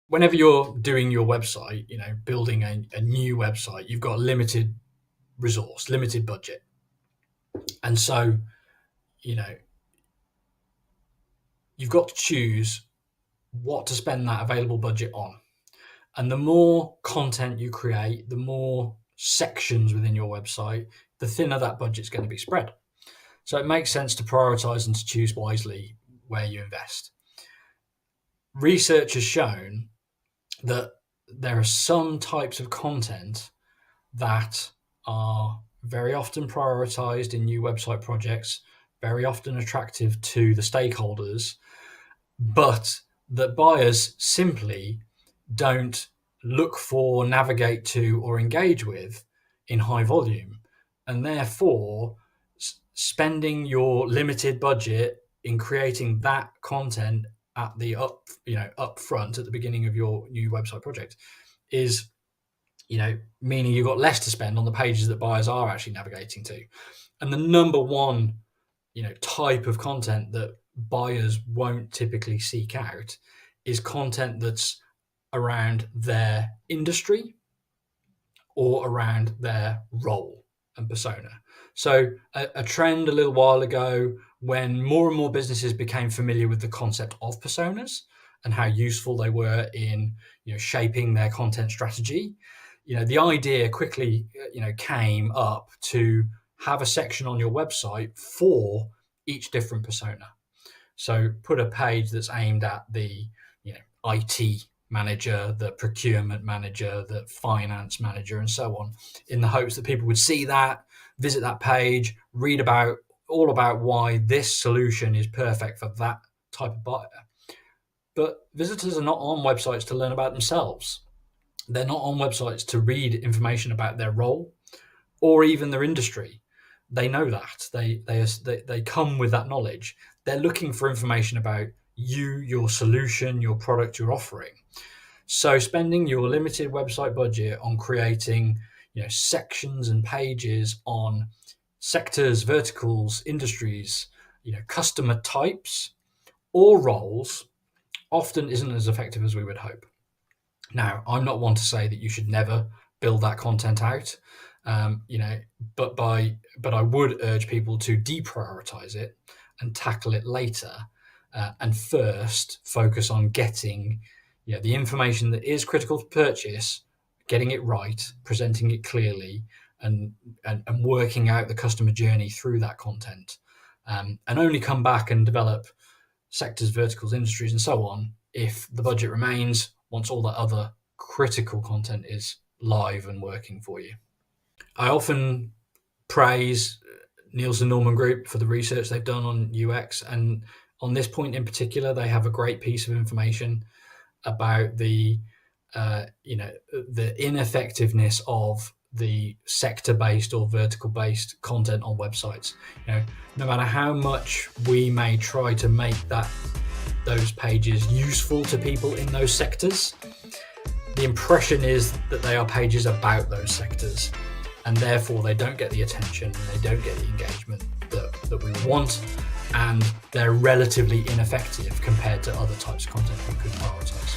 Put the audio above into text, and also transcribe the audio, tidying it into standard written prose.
Whenever you're doing your website, building a new website, you've got limited resource, limited budget. And so, you've got to choose what to spend that available budget on. And the more content you create, the more sections within your website, the thinner that budget's going to be spread. So it makes sense to prioritize and to choose wisely where you invest. Research has shown that there are some types of content that are very often prioritized in new website projects, very often attractive to the stakeholders, but that buyers simply don't look for, navigate to, or engage with in high volume. And therefore, spending your limited budget in creating that content at the up front at the beginning of your new website project is, meaning you've got less to spend on the pages that buyers are actually navigating to. And the number one, type of content that buyers won't typically seek out is content that's around their industry or around their role and persona. So a trend a little while ago, when more and more businesses became familiar with the concept of personas and how useful they were in shaping their content strategy, the idea quickly came up to have a section on your website for each different persona. So put a page that's aimed at the IT manager, the procurement manager, the finance manager, and so on, in the hopes that people would see that, visit that page, read all about why this solution is perfect for that type of buyer. But visitors are not on websites to learn about themselves. They're not on websites to read information about their role or even their industry. They know that. They come with that knowledge. They're looking for information about you, your solution, your product, your offering. So spending your limited website budget on creating sections and pages on sectors, verticals, industries, customer types or roles often isn't as effective as we would hope. Now, I'm not one to say that you should never build that content out, but I would urge people to deprioritize it and tackle it later, and first focus on getting the information that is critical to purchase, getting it right, presenting it clearly, and working out the customer journey through that content, and only come back and develop sectors, verticals, industries, and so on if the budget remains, once all that other critical content is live and working for you. I often praise Nielsen Norman Group for the research they've done on UX, and on this point in particular, they have a great piece of information about the ineffectiveness of the sector-based or vertical-based content on websites. No matter how much we may try to make those pages useful to people in those sectors, the impression is that they are pages about those sectors, and therefore they don't get the attention and they don't get the engagement that we want, and they're relatively ineffective compared to other types of content we could prioritize.